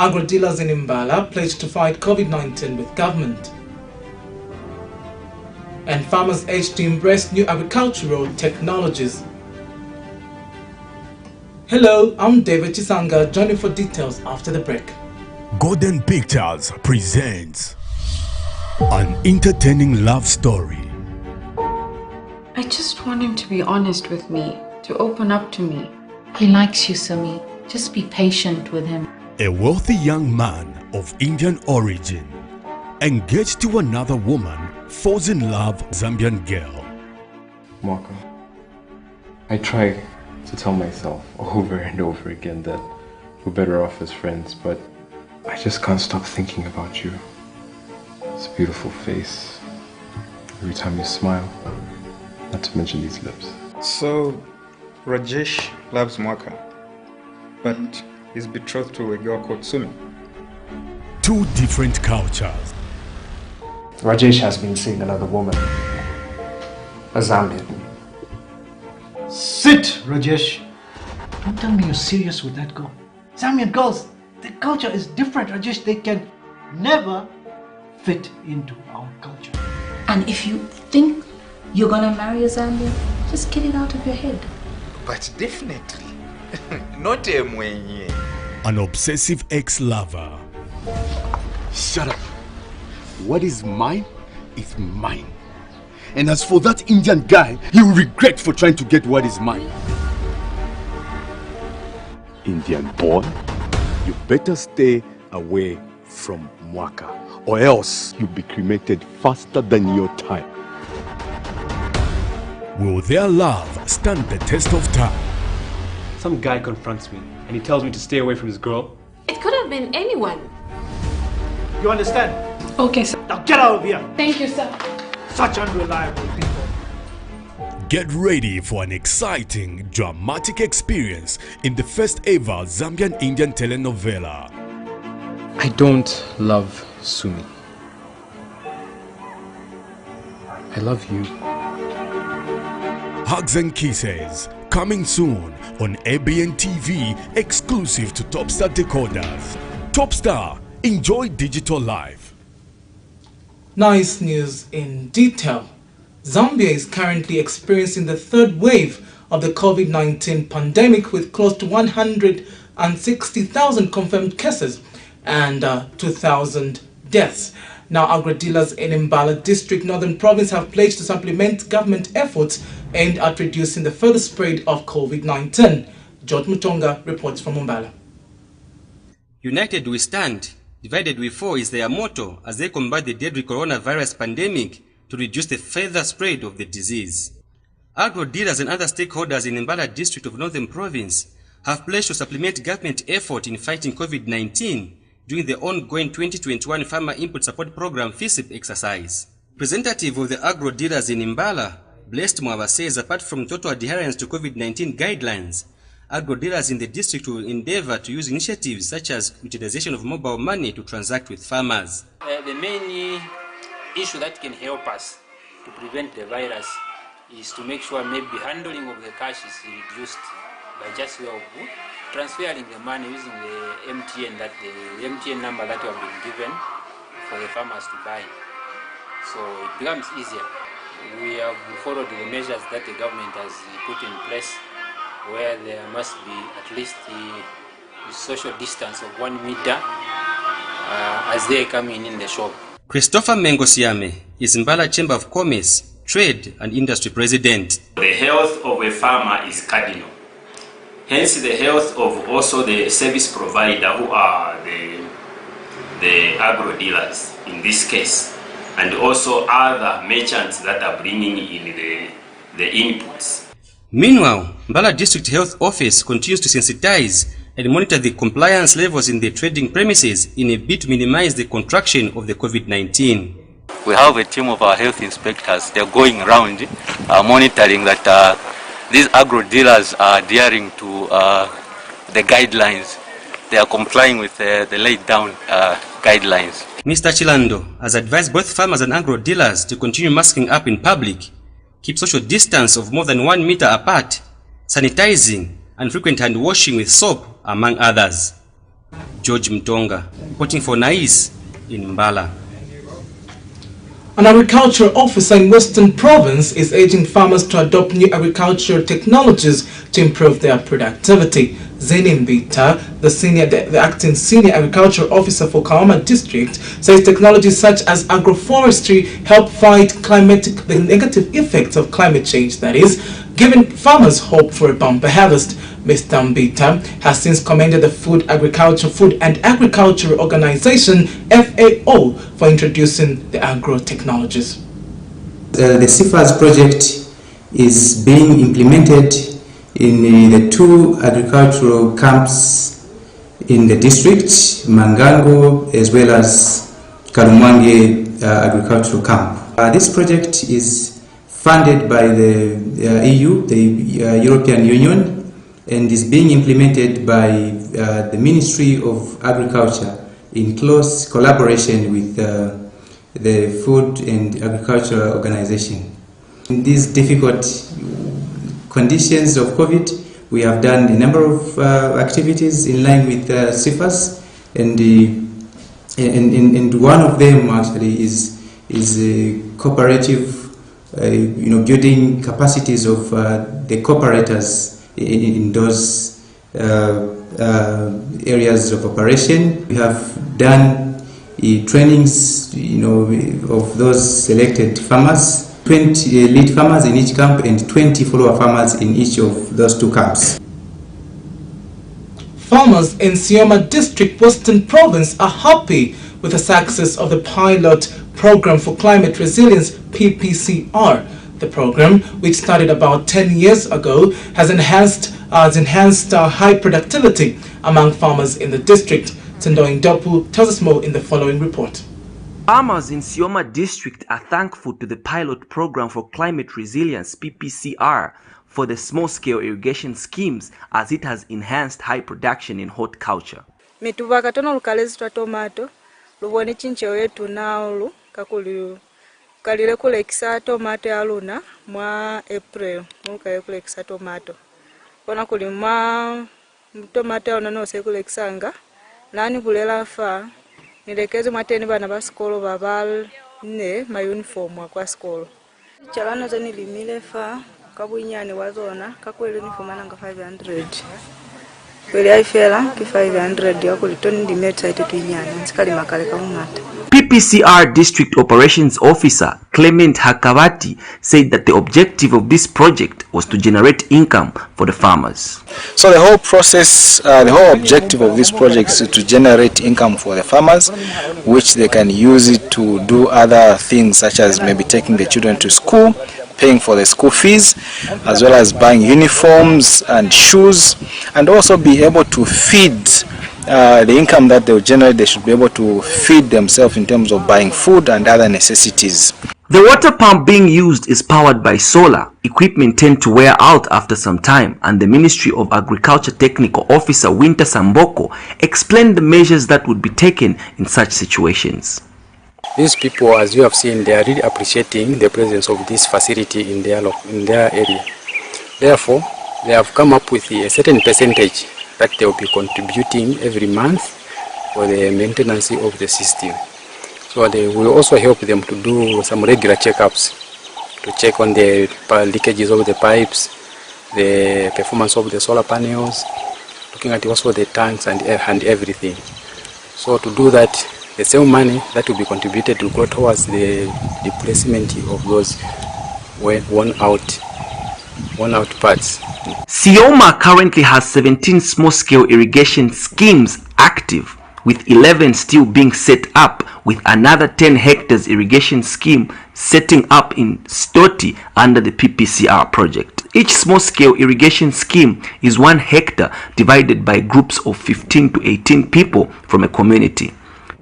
Agro-dealers in Mbala pledged to fight COVID-19 with government. And farmers urged to embrace new agricultural technologies. Hello, I'm David Chisanga. Join me for details after the break. Golden Pictures presents an entertaining love story. I just want him to be honest with me, to open up to me. He likes you, Sumi. Just be patient with him. A wealthy young man of Indian origin engaged to another woman falls in love with a Zambian girl. Mwaka, I try to tell myself over and over again that we're better off as friends, but I just can't stop thinking about you. This beautiful face, every time you smile, not to mention these lips. So, Rajesh loves Mwaka, but is betrothed to a girl called Sumi. Two different cultures. Rajesh has been seeing another woman, a Zambian. Sit, Rajesh. Don't tell me you're serious with that girl. Zambian girls, their culture is different, Rajesh. They can never fit into our culture. And if you think you're gonna marry a Zambian, just get it out of your head. But definitely, not a mwenye. An obsessive ex-lover. Shut up. What is mine is mine. And as for that Indian guy, he will regret for trying to get what is mine. Indian boy, you better stay away from Mwaka, or else you'll be cremated faster than your time. Will their love stand the test of time? Some guy confronts me and he tells me to stay away from his girl. It could have been anyone. You understand? Okay, sir. Now get out of here. Thank you, sir. Such unreliable people. Get ready for an exciting, dramatic experience in the first ever Zambian Indian telenovela. I don't love Sumi. I love you. Hugs and Kisses, coming soon on ABN TV, exclusive to Topstar decoders. Topstar, enjoy digital life. Nice news in detail. Zambia is currently experiencing the third wave of the COVID-19 pandemic with close to 160,000 confirmed cases and 2,000 deaths. Now, agro-dealers in Mbala District, Northern Province have pledged to supplement government efforts aimed at reducing the further spread of COVID-19. George Mutonga reports from Mbala. United we stand, divided we fall is their motto as they combat the deadly coronavirus pandemic to reduce the further spread of the disease. Agro-dealers and other stakeholders in Mbala District of Northern Province have pledged to supplement government effort in fighting COVID-19 during the ongoing 2021 Farmer Input Support Program FISIP exercise. Representative of the agro-dealers in Mbala, Blessed Mwaba, says apart from total adherence to COVID-19 guidelines, agro-dealers in the district will endeavor to use initiatives such as utilization of mobile money to transact with farmers. The main issue that can help us to prevent the virus is to make sure maybe handling of the cash is reduced by just way of transferring the money using the MTN number that you have been given for the farmers to buy. So it becomes easier. We have followed the measures that the government has put in place, where there must be at least the social distance of 1 meter as they come in the shop. Christopher MENGO is Mbala Chamber of Commerce, Trade and Industry President. The health of a farmer is cardinal. Hence the health of also the service provider, who are the agro-dealers in this case, and also other merchants that are bringing in the inputs. Meanwhile, Mbala District Health Office continues to sensitize and monitor the compliance levels in the trading premises in a bid to minimize the contraction of the COVID-19. We have a team of our health inspectors. They're going around monitoring that these agro-dealers are adhering to the guidelines. They are complying with the laid down guidelines. Mr. Chilando has advised both farmers and agro-dealers to continue masking up in public, keep social distance of more than 1 meter apart, sanitizing, and frequent hand washing with soap, among others. George Mtonga, reporting for NICE in Mbala. An agricultural officer in Western Province is urging farmers to adopt new agricultural technologies to improve their productivity. Zeni Mbita, the acting senior agricultural officer for Kaoma district, says technologies such as agroforestry help fight the negative effects of climate change, that is, giving farmers hope for a bumper harvest. Mr. Mbita has since commended the Food and Agriculture Organization, FAO, for introducing the agro-technologies. The CIFAS project is being implemented in the 2 agricultural camps in the district, Mangango as well as Kalumwange agricultural camp. This project is funded by the EU, the European Union, and is being implemented by the Ministry of Agriculture in close collaboration with the Food and Agriculture Organization. In these difficult conditions of COVID, we have done a number of activities in line with CIFAS, and one of them actually is a cooperative, building capacities of the cooperators in those areas of operation. We have done trainings, of those selected farmers, 20 lead farmers in each camp and 20 follower farmers in each of those 2 camps. Farmers in Sioma District, Western Province are happy with the success of the pilot program for climate resilience, PPCR. The program, which started about 10 years ago, has enhanced high productivity among farmers in the district. Tendo Indopu tells us more in the following report. Farmers in Sioma District are thankful to the pilot program for climate resilience, PPCR, for the small-scale irrigation schemes, as it has enhanced high production in horticulture. Mituva katono lukalezi twa tomato lubone chinche wetu naulu kakuli kalile kulekisa tomato ya luna mwa April mukalile kulekisa tomato kona kuli mwa tomato ya unano sekule Chisanga nani kulela fa nilekeze mwateni bana ba skolo babal ne ma uniform kwa skolo chalano zani limile fa kabuinyane wazona kakwele uniform nanga 500 kweli aifela ki 500 yako litoni ndimeta ite tuinyane sikali makale kamumata. PPCR District Operations Officer Clement Hakavati said that the objective of this project was to generate income for the farmers. So the whole process, the whole objective of this project is to generate income for the farmers, which they can use it to do other things such as maybe taking the children to school, paying for the school fees, as well as buying uniforms and shoes, and also be able to feed the income that they will generate. They should be able to feed themselves in terms of buying food and other necessities. The water pump being used is powered by solar. Equipment tend to wear out after some time, and the Ministry of Agriculture Technical Officer Winter Samboko explained the measures that would be taken in such situations. These people, as you have seen, they are really appreciating the presence of this facility in their area. Therefore, they have come up with a certain percentage that they will be contributing every month for the maintenance of the system. So they will also help them to do some regular checkups to check on the leakages of the pipes, the performance of the solar panels, looking at also the tanks and everything. So to do that, the same money that will be contributed to go towards the replacement of those worn out parts. Sioma currently has 17 small-scale irrigation schemes active, with 11 still being set up, with another 10 hectares irrigation scheme setting up in Stoti under the PPCR project. Each small-scale irrigation scheme is 1 hectare divided by groups of 15 to 18 people from a community.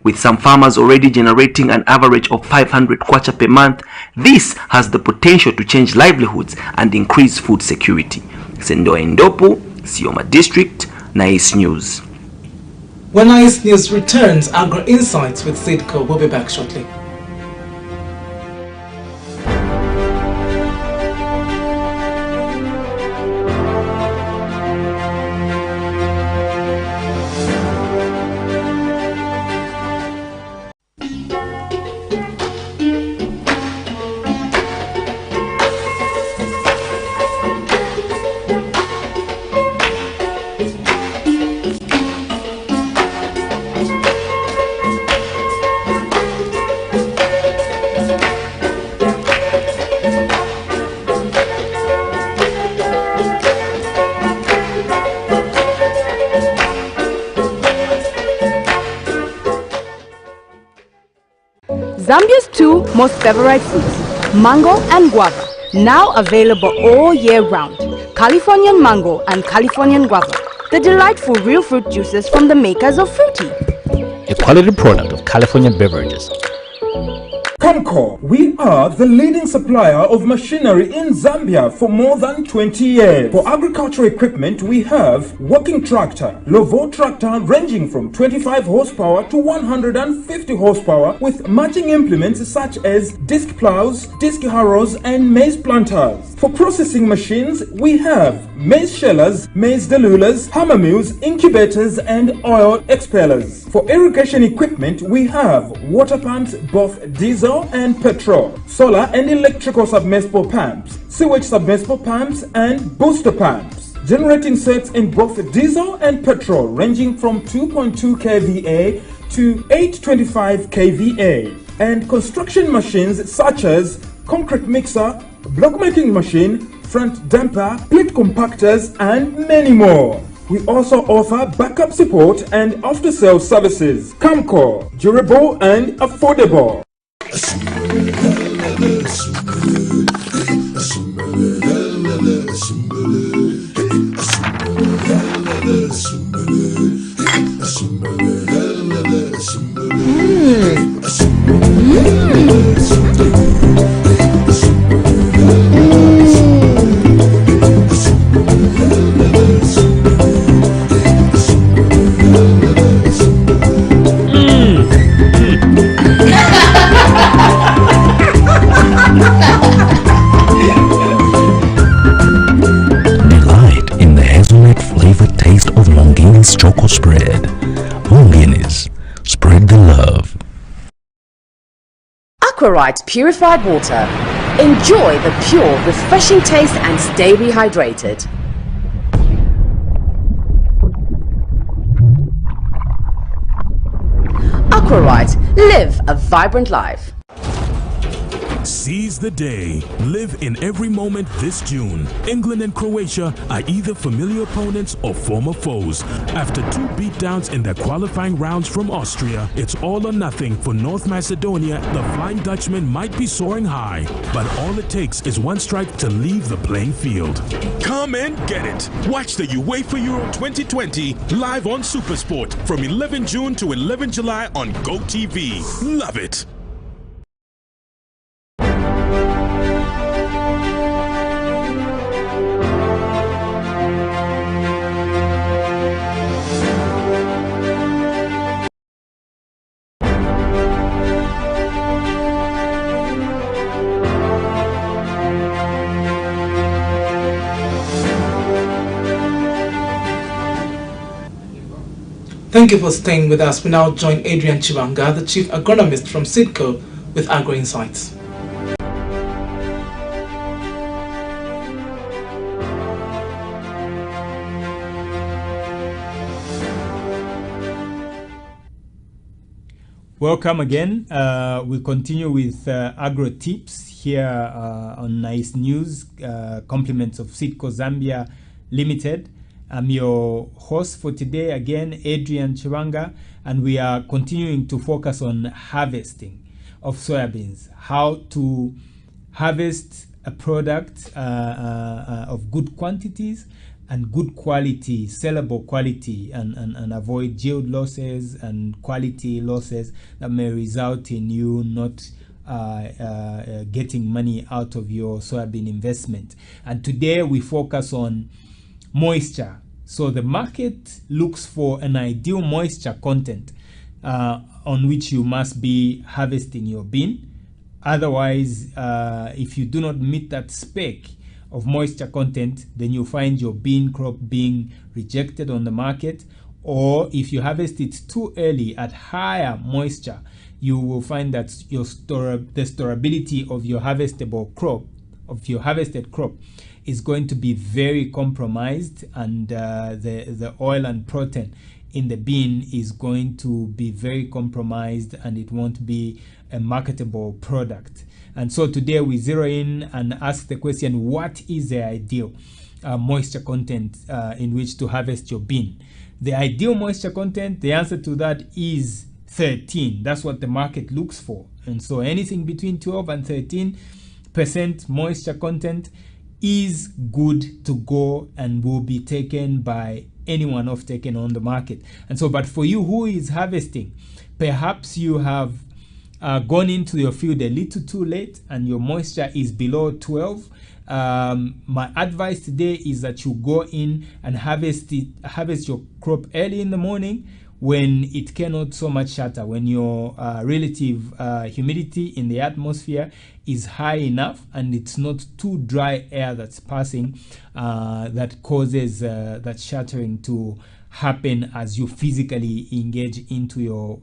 With some farmers already generating an average of 500 kwacha per month, this has the potential to change livelihoods and increase food security. Sendo Endopu, Sioma District, NICE News. When NICE News returns, Agro Insights with EZEKIEL will be back shortly. Zambia's two most favorite fruits, mango and guava, now available all year round. Californian mango and Californian guava, the delightful real fruit juices from the makers of Fruity, a quality product of California Beverages. Camco, we are the leading supplier of machinery in Zambia for more than 20 years. For agricultural equipment, we have working tractor, Lovo tractor ranging from 25 horsepower to 150 horsepower with matching implements such as disc plows, disc harrows and maize planters. For processing machines, we have maize shellers, maize diluers, hammer mills, incubators and oil expellers. For irrigation equipment, we have water pumps, both diesel and petrol, solar and electrical submersible pumps, sewage submersible pumps and booster pumps. Generating sets in both diesel and petrol ranging from 2.2 kVA to 825 kVA. And construction machines such as concrete mixer, block making machine, front dumper, plate compactors and many more. We also offer backup support and after-sales services. Camco, durable and affordable. Delight in the hazelnut flavored taste of Longini's choco spread. Longini's, spread the love. Aquarite purified water. Enjoy the pure, refreshing taste and stay rehydrated. Aquarite, live a vibrant life. Seize the day. Live in every moment this June. England and Croatia are either familiar opponents or former foes. After 2 beatdowns in their qualifying rounds from Austria, it's all or nothing for North Macedonia. The Flying Dutchman might be soaring high, but all it takes is one strike to leave the playing field. Come and get it. Watch the UEFA Euro 2020 live on Supersport from 11 June to 11 July on GoTV. Love it. Thank you for staying with us. We now join Adrian Chisanga, the Chief Agronomist from EZEKIEL, with Agro Insights. Welcome again. We continue with agro tips here on Nice News, compliments of EZEKIEL Zambia Limited. I'm your host for today, again, Adrian Chisanga, and we are continuing to focus on harvesting of soybeans, how to harvest a product of good quantities and good quality, sellable quality, and avoid yield losses and quality losses that may result in you not getting money out of your soybean investment. And today we focus on moisture. So the market looks for an ideal moisture content on which you must be harvesting your bean. Otherwise, if you do not meet that spec of moisture content, then you find your bean crop being rejected on the market. Or if you harvest it too early at higher moisture, you will find that the storability of your harvestable crop, of your harvested crop, is going to be very compromised, and the oil and protein in the bean is going to be very compromised, and it won't be a marketable product. And so today we zero in and ask the question, what is the ideal moisture content in which to harvest your bean? The ideal moisture content, the answer to that is 13. That's what the market looks for. And so anything between 12 and 13% moisture content is good to go and will be taken by anyone off-taken on the market. And so, but for you who is harvesting, perhaps you have gone into your field a little too late and your moisture is below 12. My advice today is that you go in and harvest your crop early in the morning when it cannot so much shatter, when your relative humidity in the atmosphere is high enough and it's not too dry air that's passing that causes that shattering to happen as you physically engage into your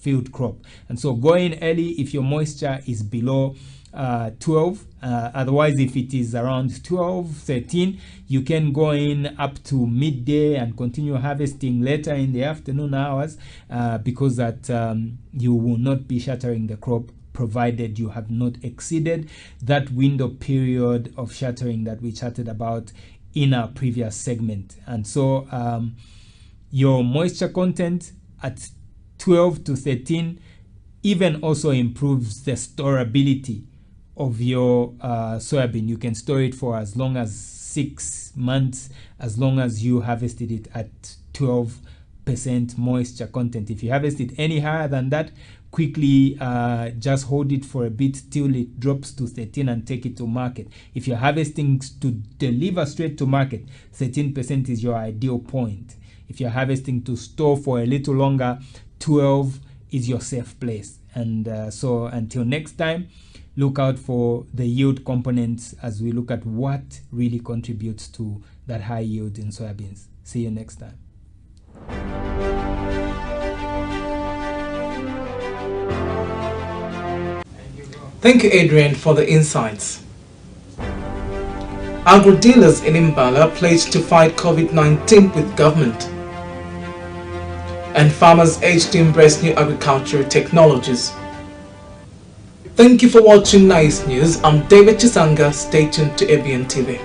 field crop. And so go in early if your moisture is below 12. Otherwise, if it is around 12, 13, you can go in up to midday and continue harvesting later in the afternoon hours because that you will not be shattering the crop, provided you have not exceeded that window period of shattering that we chatted about in our previous segment. And so your moisture content at 12 to 13 even also improves the storability of your soybean. You can store it for as long as 6 months, as long as you harvested it at 12% moisture content. If you harvest it any higher than that, quickly just hold it for a bit till it drops to 13 and take it to market. If you're harvesting to deliver straight to market, 13% is your ideal point. If you're harvesting to store for a little longer, 12 is your safe place. And so until next time, look out for the yield components as we look at what really contributes to that high yield in soybeans. See you next time. Thank you, Adrian, for the insights. Agro dealers in Imbala pledged to fight COVID-19 with government. And farmers urged to embrace new agricultural technologies. Thank you for watching Nice News. I'm David Chisanga. Stay tuned to ABN TV.